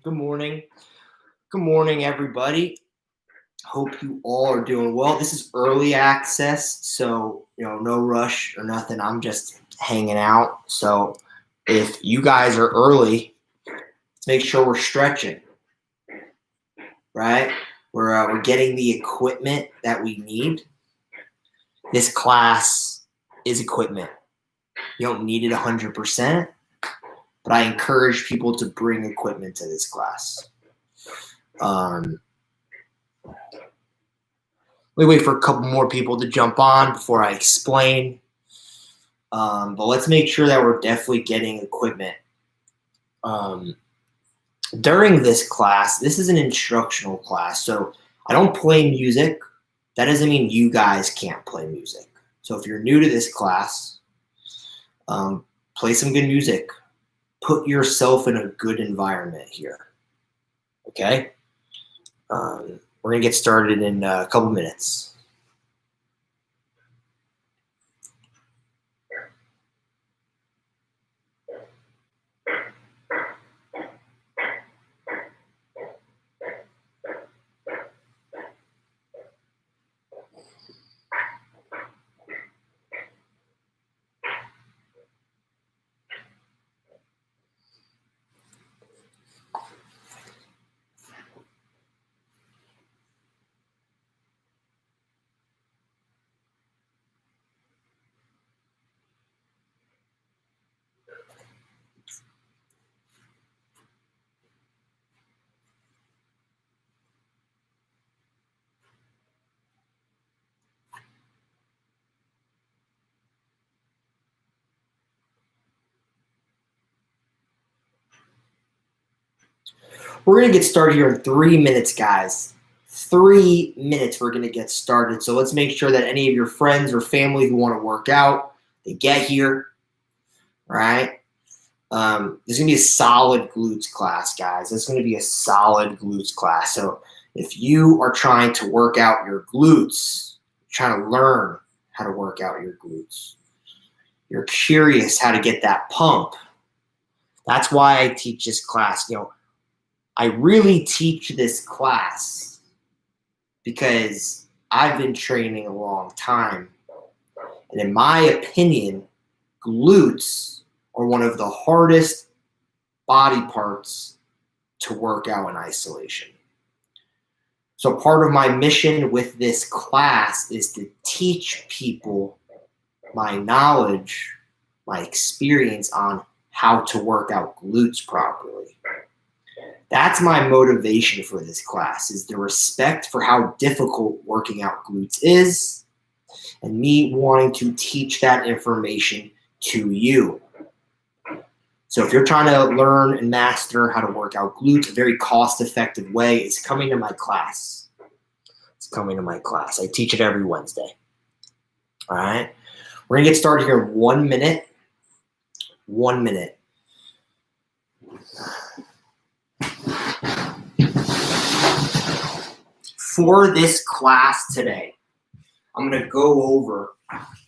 Good morning. Good morning, everybody. Hope you all are doing well. This is early access, so no rush or nothing. I'm just hanging out. So if you guys are early, let's make sure we're stretching, right? We're getting the equipment that we need. This class is equipment. You don't need it 100%, but I encourage people to bring equipment to this class. We wait for a couple more people to jump on before I explain. But let's make sure that we're definitely getting equipment. During this class, this is an instructional class, so I don't play music. That doesn't mean you guys can't play music. So if you're new to this class, play some good music. Put yourself in a good environment here. Okay? We're going to get started in a couple minutes. We're going to get started here in 3 minutes, guys. 3 minutes we're going to get started. So let's make sure that any of your friends or family who want to work out, they get here, all right? There's going to be a solid glutes class, guys. It's going to be a solid glutes class. So if you are trying to work out your glutes, trying to learn how to work out your glutes, you're curious how to get that pump, that's why I teach this class. I really teach this class because I've been training a long time. And in my opinion, glutes are one of the hardest body parts to work out in isolation. So part of my mission with this class is to teach people my knowledge, my experience on how to work out glutes properly. That's my motivation for this class, is the respect for how difficult working out glutes is and me wanting to teach that information to you. So if you're trying to learn and master how to work out glutes, a very cost-effective way is coming to my class. It's coming to my class. I teach it every Wednesday. All right? We're going to get started here in 1 minute. 1 minute. For this class today, I'm going to go over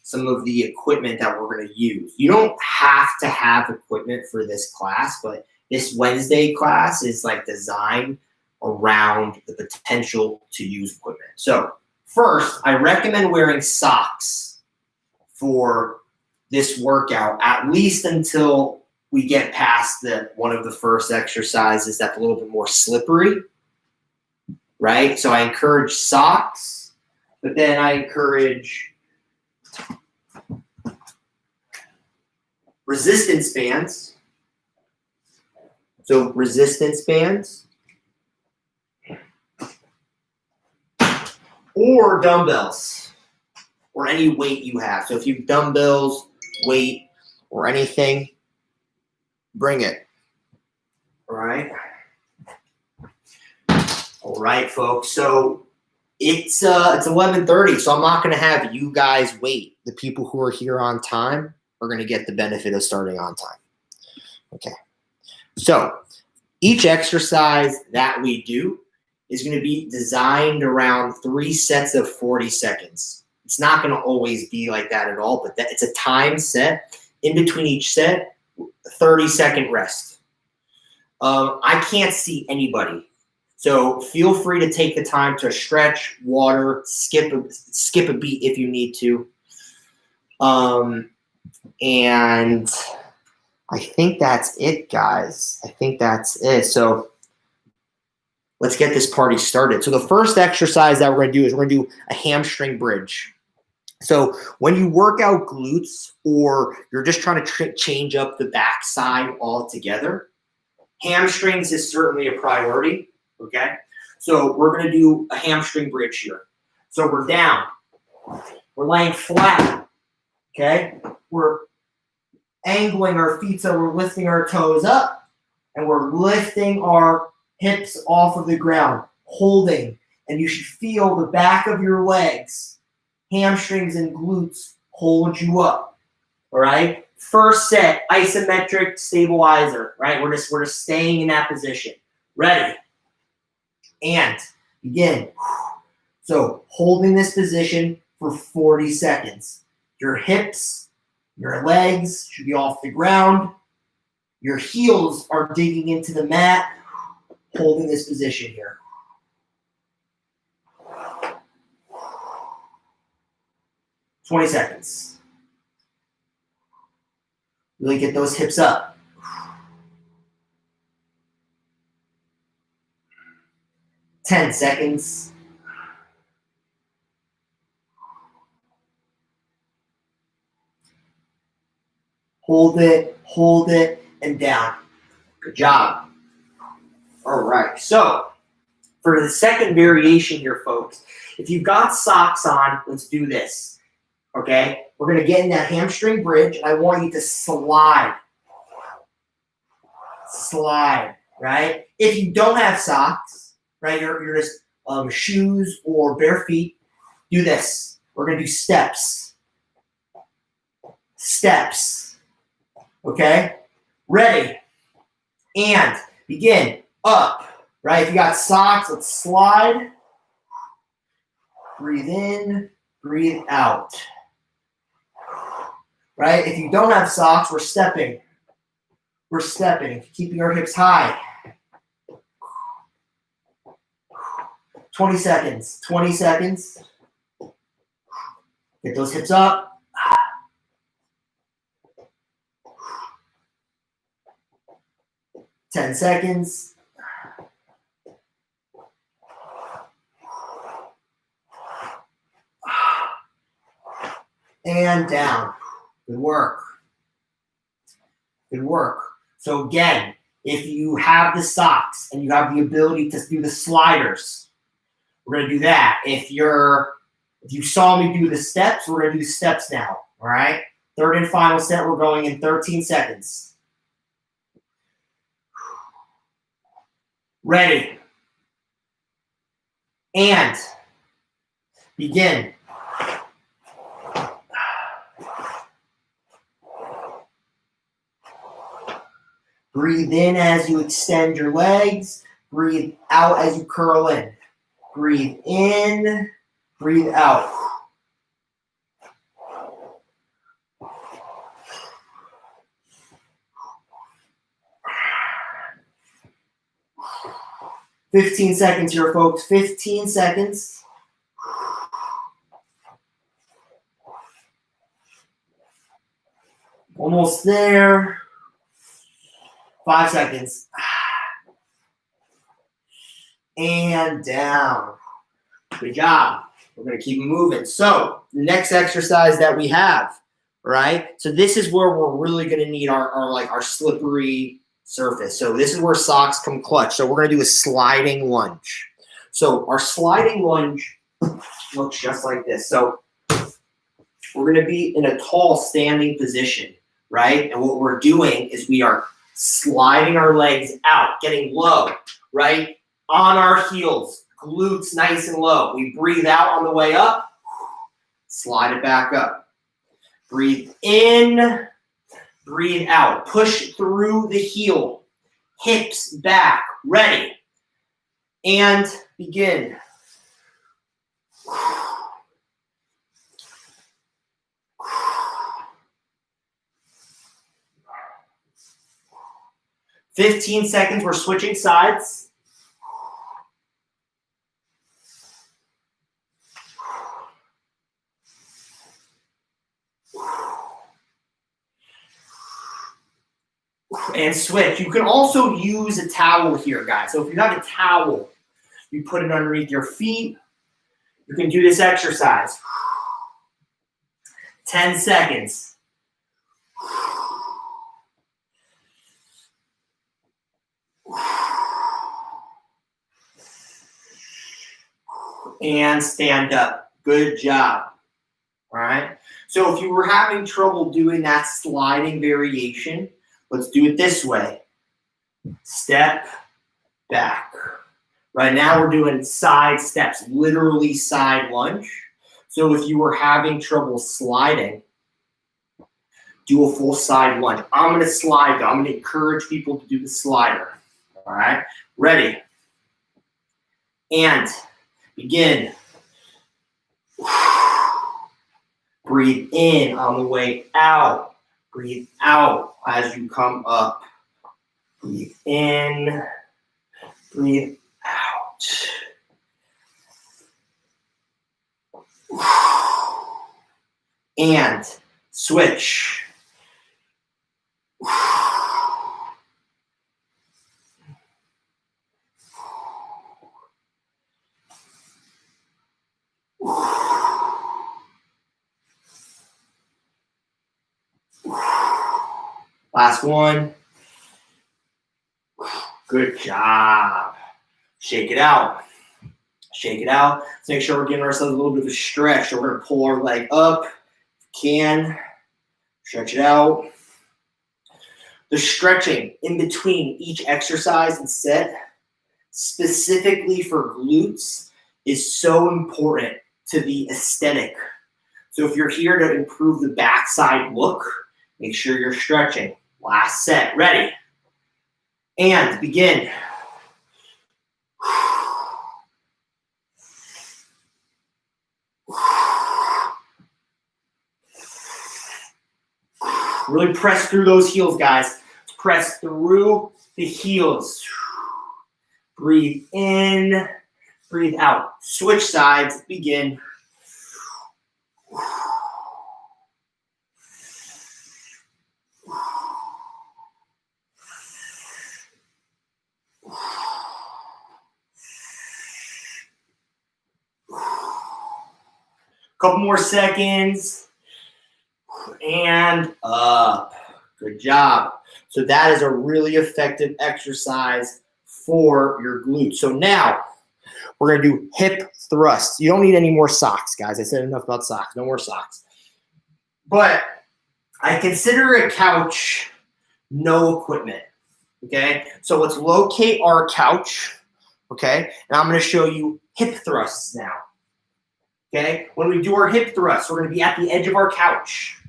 some of the equipment that we're going to use. You don't have to have equipment for this class, but this Wednesday class is designed around the potential to use equipment. So first, I recommend wearing socks for this workout, at least until we get past one of the first exercises that's a little bit more slippery. Right? So I encourage socks, but then I encourage resistance bands. So resistance bands or dumbbells or any weight you have. So if you have dumbbells, weight, or anything, bring it. All right? All right, folks. So it's 11:30, so I'm not going to have you guys wait. The people who are here on time are going to get the benefit of starting on time. Okay. So each exercise that we do is going to be designed around 3 sets of 40 seconds. It's not going to always be like that at all, but it's a time set. In between each set, a 30-second rest. I can't see anybody. So feel free to take the time to stretch, water, skip a beat if you need to. And I think that's it, guys. I think that's it. So let's get this party started. So the first exercise that we're going to do is we're going to do a hamstring bridge. So when you work out glutes or you're just trying to change up the backside altogether, hamstrings is certainly a priority, okay? So we're going to do a hamstring bridge here. So we're down. We're laying flat, okay? We're angling our feet so we're lifting our toes up, and we're lifting our hips off of the ground, holding. And you should feel the back of your legs, hamstrings and glutes hold you up, all right? First set, isometric stabilizer, right? We're just staying in that position. Ready? And begin. So holding this position for 40 seconds. Your hips, your legs should be off the ground. Your heels are digging into the mat, holding this position here. "20 seconds. Really get those hips up. "10 seconds. Hold it, and down. Good job. All right, so for the second variation here, folks, if you've got socks on, let's do this, okay? We're going to get in that hamstring bridge. I want you to slide, right? If you don't have socks, right, you're just shoes or bare feet, do this. We're going to do steps, okay? Ready, and begin. Up, right? If you got socks, let's slide. Breathe in, breathe out. Right? If you don't have socks, we're stepping. Keeping our hips high. 20 seconds. Get those hips up. "10 seconds. And down. Good work. So again, if you have the socks and you have the ability to do the sliders, we're going to do that. If you saw me do the steps, we're going to do steps now. All right? Third and final set, we're going in 13 seconds. Ready. And begin. Breathe in as you extend your legs. Breathe out as you curl in. Breathe in, breathe out. "15 seconds here, folks. 15 seconds. Almost there. 5 seconds. And down. Good job. We're going to keep moving. So the next exercise that we have, right? So this is where we're really going to need our slippery surface. So this is where socks come clutch. So we're going to do a sliding lunge. So our sliding lunge looks just like this. So we're going to be in a tall standing position, right? And what we're doing is we are sliding our legs out, getting low, right? On our heels, glutes nice and low. We breathe out on the way up, slide it back up. Breathe in, breathe out. Push through the heel, hips back, ready. And begin. 15 seconds, we're switching sides. And switch. You can also use a towel here, guys. So if you have a towel, you put it underneath your feet. You can do this exercise. 10 seconds. And stand up. Good job. All right. So if you were having trouble doing that sliding variation, let's do it this way. Step back. Right now we're doing side steps, literally side lunge. So if you were having trouble sliding, do a full side lunge. I'm going to slide. I'm going to encourage people to do the slider. All right. Ready. And begin. Breathe in on the way out. Breathe out as you come up. Breathe in. Breathe out. And switch. Last one. Good job. Shake it out. Shake it out. Let's make sure we're giving ourselves a little bit of a stretch. So we're going to pull our leg up. Can. Stretch it out. The stretching in between each exercise and set, specifically for glutes, is so important to the aesthetic. So if you're here to improve the backside look, make sure you're stretching. Last set. Ready. And begin. Really press through those heels, guys. Press through the heels. Breathe in, breathe out. Switch sides, begin. Couple more seconds. And up. Good job. So that is a really effective exercise for your glutes. So now we're going to do hip thrusts. You don't need any more socks, guys. I said enough about socks. No more socks. But I consider a couch no equipment. Okay? So let's locate our couch. Okay? And I'm going to show you hip thrusts now. Okay? When we do our hip thrusts, we're going to be at the edge of our couch.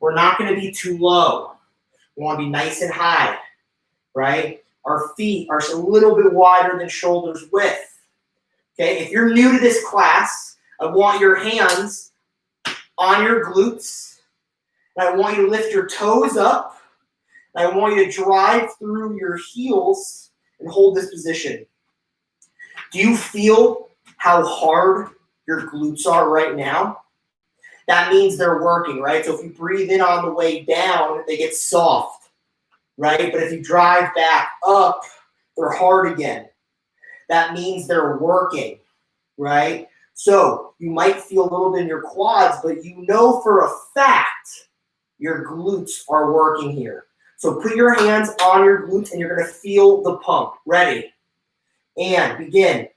We're not going to be too low. We want to be nice and high, right? Our feet are a little bit wider than shoulders width. Okay, if you're new to this class, I want your hands on your glutes. And I want you to lift your toes up. And I want you to drive through your heels and hold this position. Do you feel how hard your glutes are right now? That means they're working, right? So if you breathe in on the way down, they get soft, right? But if you drive back up, they're hard again. That means they're working, right? So you might feel a little bit in your quads, but you know for a fact your glutes are working here. So put your hands on your glutes and you're going to feel the pump. Ready? And begin.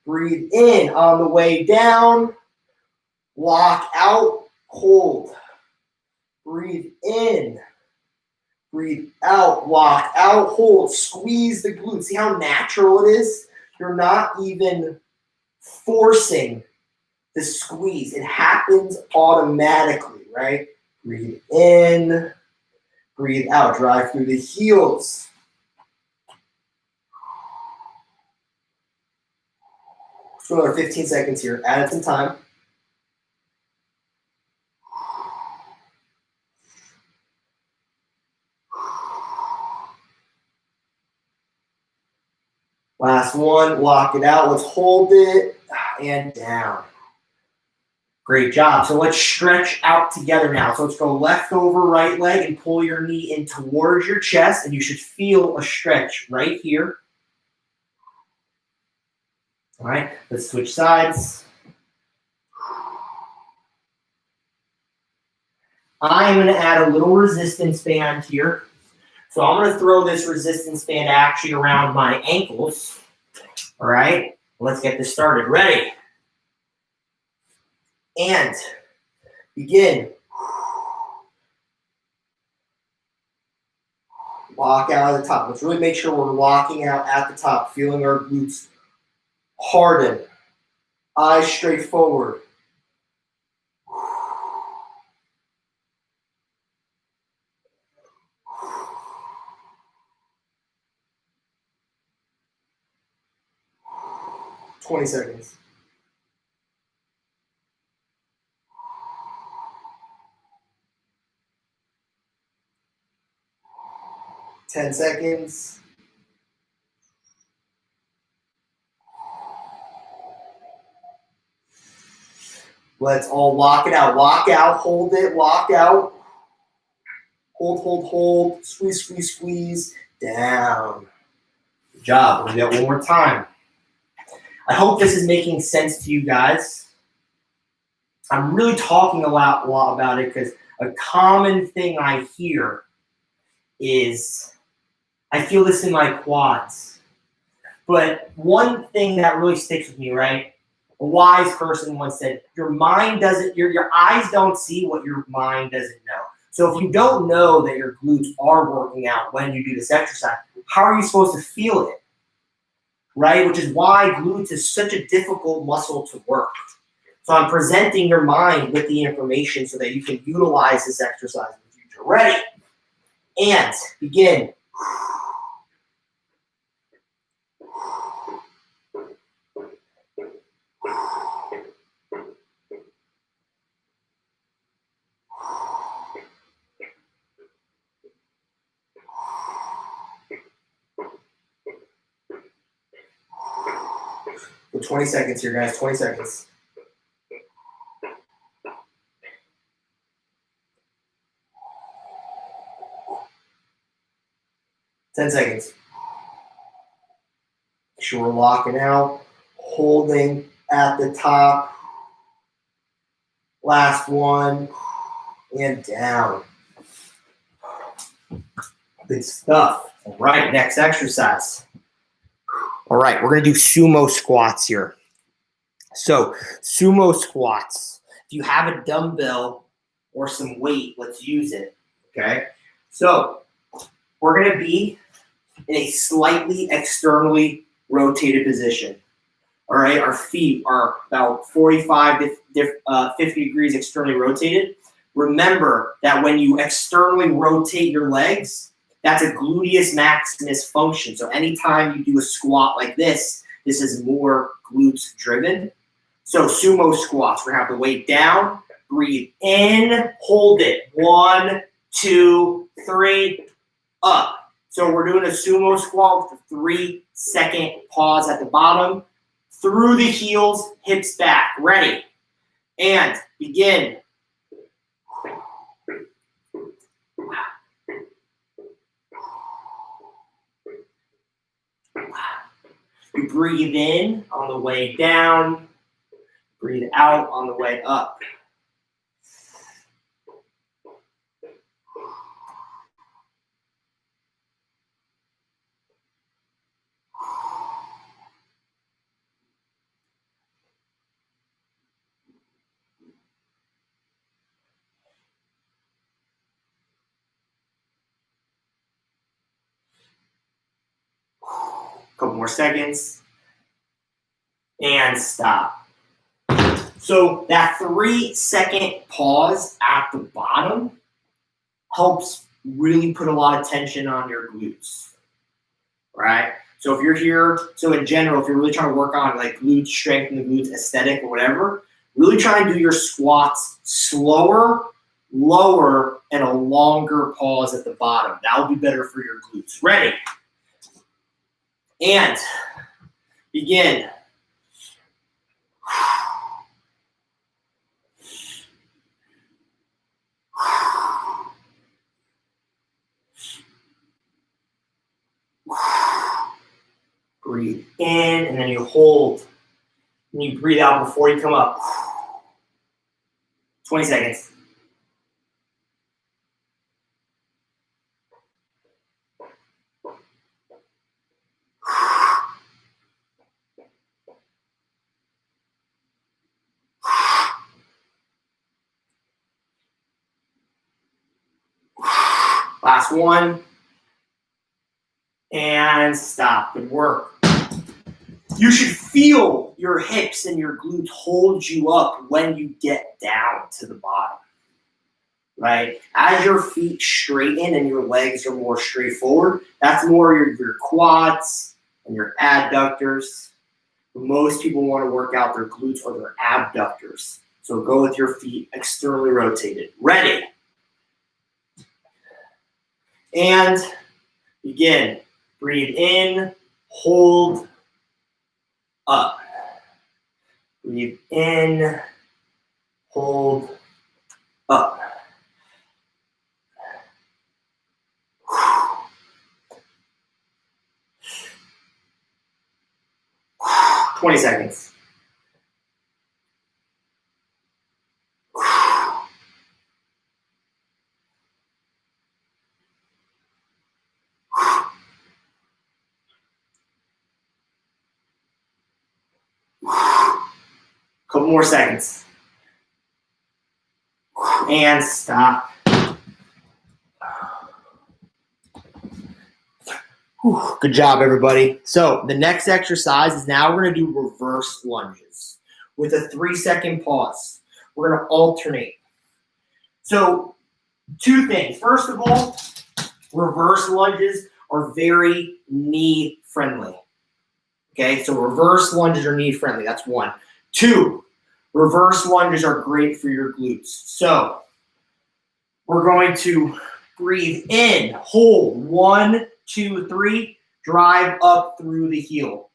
Breathe in on the way down. Lock out, hold. Breathe in. Breathe out, lock out, hold. Squeeze the glutes. See how natural it is? You're not even forcing the squeeze. It happens automatically, right? Breathe in. Breathe out. Drive through the heels. So another 15 seconds here. Add some time. Last one, lock it out. Let's hold it and down. Great job. So let's stretch out together now. So let's go left over right leg and pull your knee in towards your chest, and you should feel a stretch right here. All right, let's switch sides. I'm going to add a little resistance band here. So I'm going to throw this resistance band actually around my ankles. All right, let's get this started. Ready? And begin. Lock out at the top. Let's really make sure we're locking out at the top, feeling our glutes harden. Eyes straight forward. "20 seconds. "10 seconds. Let's all lock it out. Lock out, hold it, lock out. Hold, hold, hold. Squeeze, squeeze, squeeze. Down. Good job. We're going to do it one more time. I hope this is making sense to you guys. I'm really talking a lot about it because a common thing I hear is I feel this in my quads. But one thing that really sticks with me, right? A wise person once said, your eyes don't see what your mind doesn't know. So if you don't know that your glutes are working out when you do this exercise, how are you supposed to feel it? Right? Which is why glutes is such a difficult muscle to work. So I'm presenting your mind with the information so that you can utilize this exercise in the future. Ready? And begin. For 20 seconds here, guys. 20 seconds. Ten seconds. Make sure we're locking out, holding at the top. Last one, and down. Good stuff. All right, next exercise. All right, we're going to do sumo squats here. So, sumo squats. If you have a dumbbell or some weight, let's use it, okay? So, we're going to be in a slightly externally rotated position. All right, our feet are about 45 to 50 degrees externally rotated. Remember that when you externally rotate your legs, that's a gluteus maximus function. So anytime you do a squat like this is more glutes driven. So sumo squats, we're gonna have the weight down, breathe in, hold it. 1, 2, 3, up. So we're doing a sumo squat with a 3-second pause at the bottom. Through the heels, hips back. Ready? And begin. You breathe in on the way down. Breathe out on the way up. Couple more seconds. And stop. So that 3-second pause at the bottom helps really put a lot of tension on your glutes, right? So if you're here, so in general, if you're really trying to work on like glute strength and the glutes aesthetic or whatever, really try and do your squats slower, lower, and a longer pause at the bottom. That will be better for your glutes. Ready? And Begin. Breathe in, and then you hold. And you breathe out before you come up. 20 seconds. Last one. And stop. Good work. You should feel your hips and your glutes hold you up when you get down to the bottom, right? As your feet straighten and your legs are more straightforward, that's more your quads and your adductors. Most people want to work out their glutes or their abductors. So go with your feet externally rotated. Ready? And begin. Breathe in, hold, up. Breathe in, hold, up. 20 seconds. Couple more seconds. And stop. Whew, good job, everybody. So the next exercise is now we're going to do reverse lunges with a 3-second pause. We're going to alternate. So 2 things. First of all, reverse lunges are very knee friendly. Okay, so reverse lunges are knee friendly. That's 1. 2, reverse lunges are great for your glutes. So we're going to breathe in, hold, 1, 2, 3, drive up through the heel.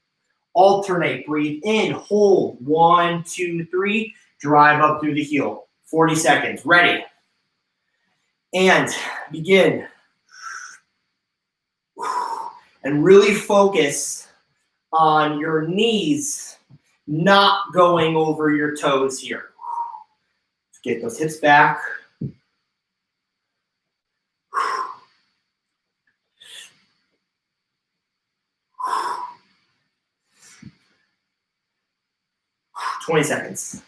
Alternate, breathe in, hold, 1, 2, 3, drive up through the heel. 40 seconds, ready. And begin. And really focus on your knees not going over your toes here. Get those hips back. "20 seconds.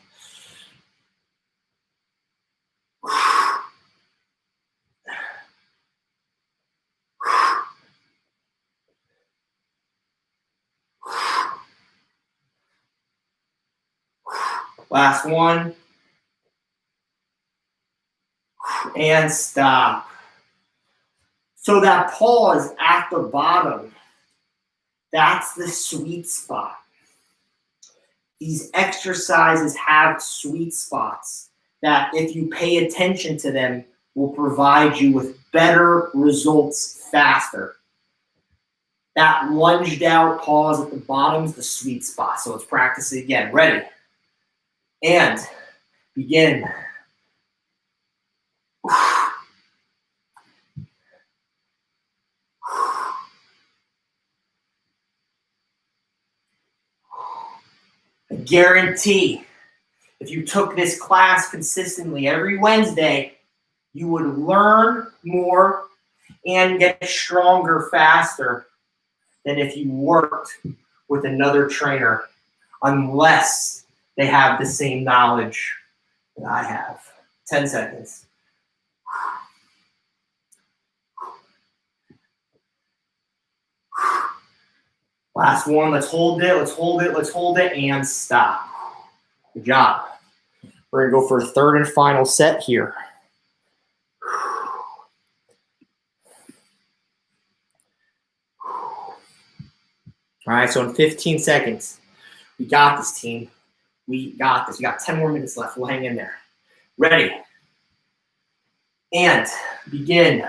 Last one. And stop. So that pause at the bottom, that's the sweet spot. These exercises have sweet spots that if you pay attention to them will provide you with better results faster. That lunged out pause at the bottom is the sweet spot. So let's practice it again. Ready? And begin. I guarantee if you took this class consistently every Wednesday, you would learn more and get stronger faster than if you worked with another trainer, unless they have the same knowledge that I have. 10 seconds. Last one, let's hold it, let's hold it, let's hold it, and stop. Good job. We're gonna go for a 3rd and final set here. All right, so in 15 seconds, we got this, team. We got this. We got 10 more minutes left. We'll hang in there. Ready? And begin.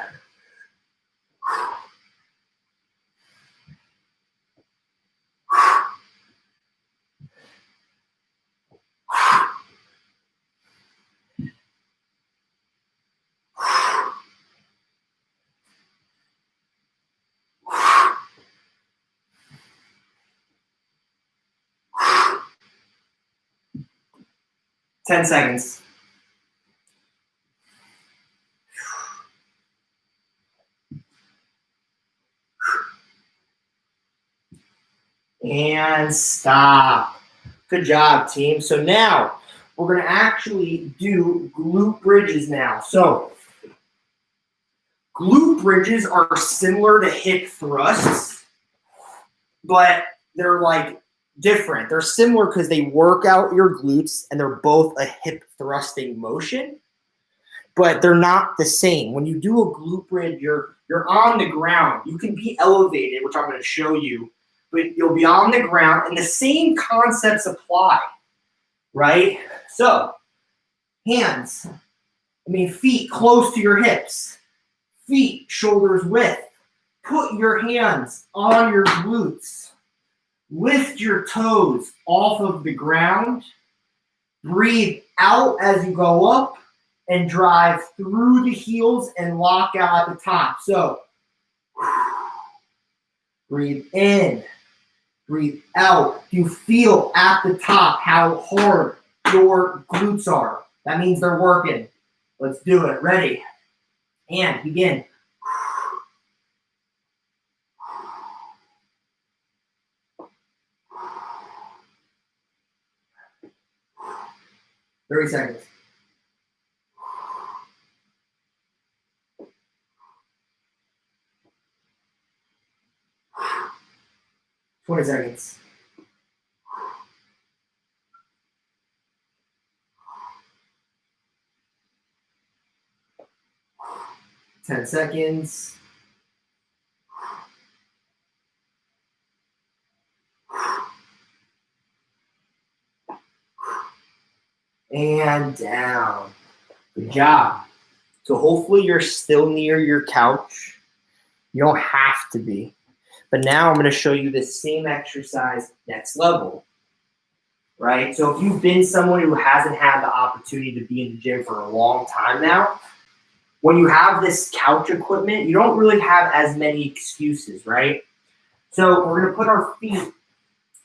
10 seconds. And stop. Good job, team. So now we're going to actually do glute bridges now. So glute bridges are similar to hip thrusts, but they're like different. They're similar because they work out your glutes and they're both a hip thrusting motion, but they're not the same. When you do a glute bridge, you're on the ground. You can be elevated, which I'm going to show you, but you'll be on the ground and the same concepts apply, right? So feet close to your hips, feet shoulders width. Put your hands on your glutes. Lift your toes off of the ground. Breathe out as you go up and drive through the heels and lock out at the top. So breathe in, breathe out. You feel at the top how hard your glutes are. That means they're working. Let's do it. Ready? And begin. 30 seconds. Twenty seconds. 10 seconds. And down. Good job. So hopefully you're still near your couch. You don't have to be. But now I'm going to show you the same exercise next level. Right? So if you've been someone who hasn't had the opportunity to be in the gym for a long time now, when you have this couch equipment, you don't really have as many excuses, right? So we're going to put our feet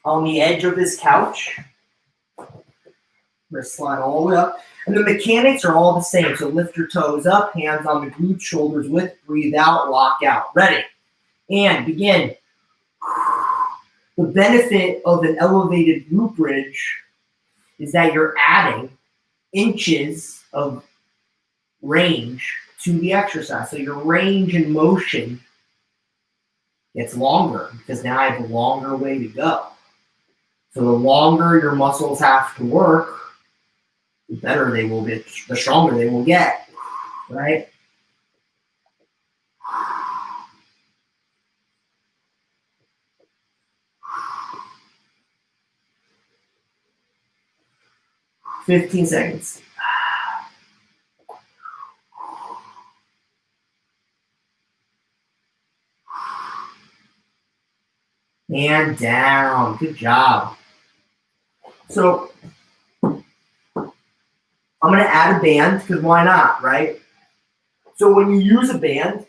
on the edge of this couch. We're going to slide all the way up. And the mechanics are all the same. So lift your toes up, hands on the glutes, shoulders width, breathe out, lock out. Ready? And begin. The benefit of an elevated glute bridge is that you're adding inches of range to the exercise. So your range in motion gets longer because now I have a longer way to go. So the longer your muscles have to work, the better they will get, the stronger they will get, right? $15 seconds. And down. Good job. So I'm going to add a band because why not, right? So when you use a band,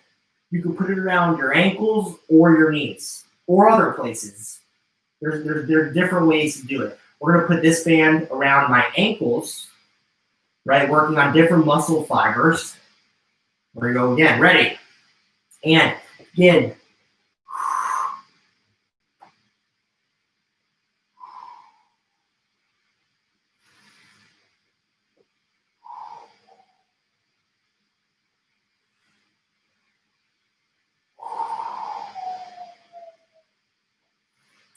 you can put it around your ankles or your knees or other places. There are different ways to do it. We're going to put this band around my ankles, right? Working on different muscle fibers. We're going to go again. Ready? And again.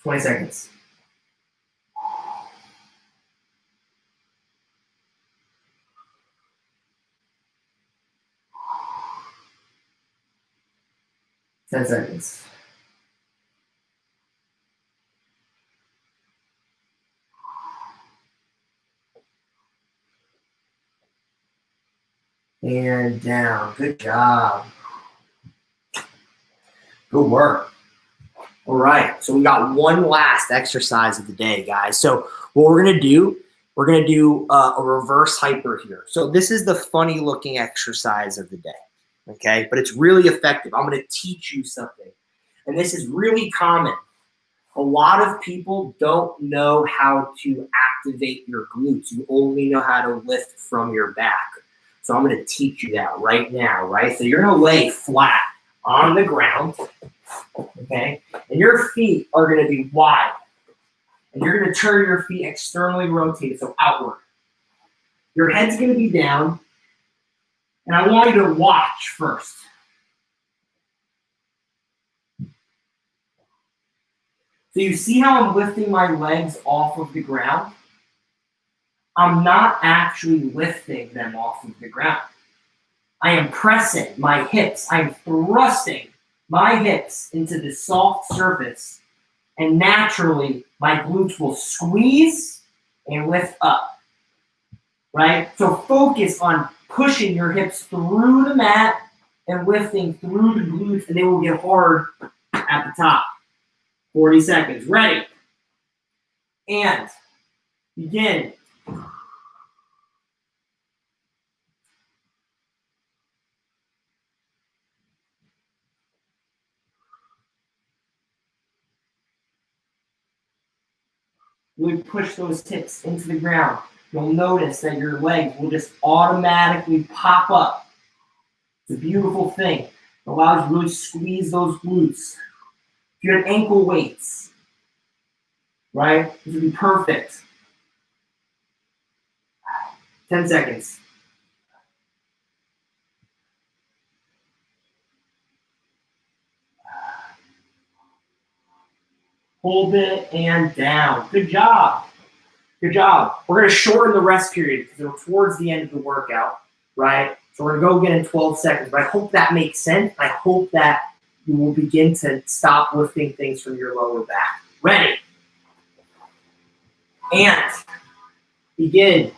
20 seconds. Ten seconds. And down. Good job. Good work. All right. So we got one last exercise of the day, guys. So what we're going to do, a reverse hyper here. So this is the funny looking exercise of the day. Okay. But it's really effective. I'm going to teach you something. And this is really common. A lot of people don't know how to activate your glutes. You only know how to lift from your back. So I'm going to teach you that right now, right? So you're going to lay flat on the ground, okay? And your feet are going to be wide. And you're going to turn your feet externally rotated, so outward. Your head's going to be down. And I want you to watch first. So you see how I'm lifting my legs off of the ground? I'm not actually lifting them off of the ground. I am pressing my hips. I'm thrusting my hips into the soft surface. And naturally, my glutes will squeeze and lift up. Right? So focus on pushing your hips through the mat and lifting through the glutes, and they will get hard at the top. 40 seconds. Ready? And begin. Really push those hips into the ground. You'll notice that your legs will just automatically pop up. It's a beautiful thing. It allows you to really squeeze those glutes. If you have ankle weights, right, this would be perfect. 10 seconds. Hold it and down. Good job. Good job. We're going to shorten the rest period because we're towards the end of the workout, right? So we're going to go again in 12 seconds. But I hope that makes sense. I hope that you will begin to stop lifting things from your lower back. Ready? And begin.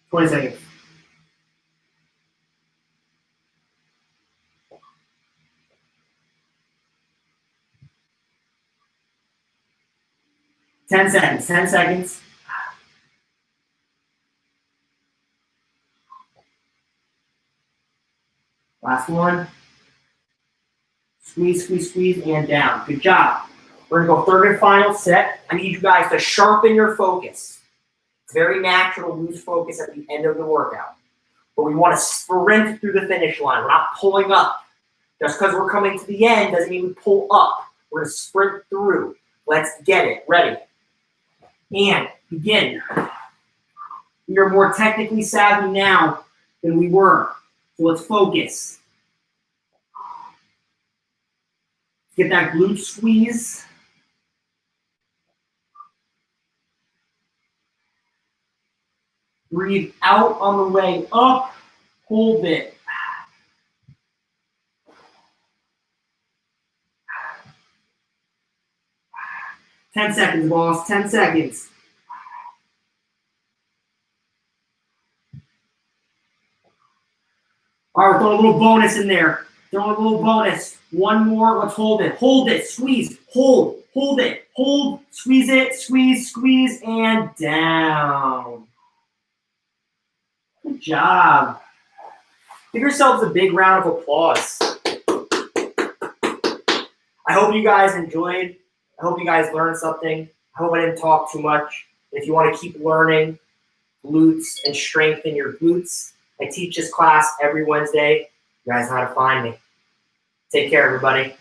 Twenty seconds. Ten seconds. 10 seconds. Last one. Squeeze, squeeze, squeeze, and down. Good job. We're going to go third and final set. I need you guys to sharpen your focus. It's very natural to lose focus at the end of the workout. But we want to sprint through the finish line. We're not pulling up. Just because we're coming to the end doesn't mean we pull up. We're going to sprint through. Let's get it. Ready? And begin. We are more technically savvy now than we were. So let's focus. Get that glute squeeze. Breathe out on the way up. Hold it. Ten seconds, boss. 10 seconds. All right, throw a little bonus in there. Throw a little bonus. One more. Let's hold it. Hold it. Squeeze. Hold. Hold it. Hold. Squeeze it. Squeeze. Squeeze. And down. Good job. Give yourselves a big round of applause. I hope you guys enjoyed. I hope you guys learned something. I hope I didn't talk too much. If you want to keep learning glutes and strengthen your glutes, I teach this class every Wednesday. You guys know how to find me. Take care, everybody.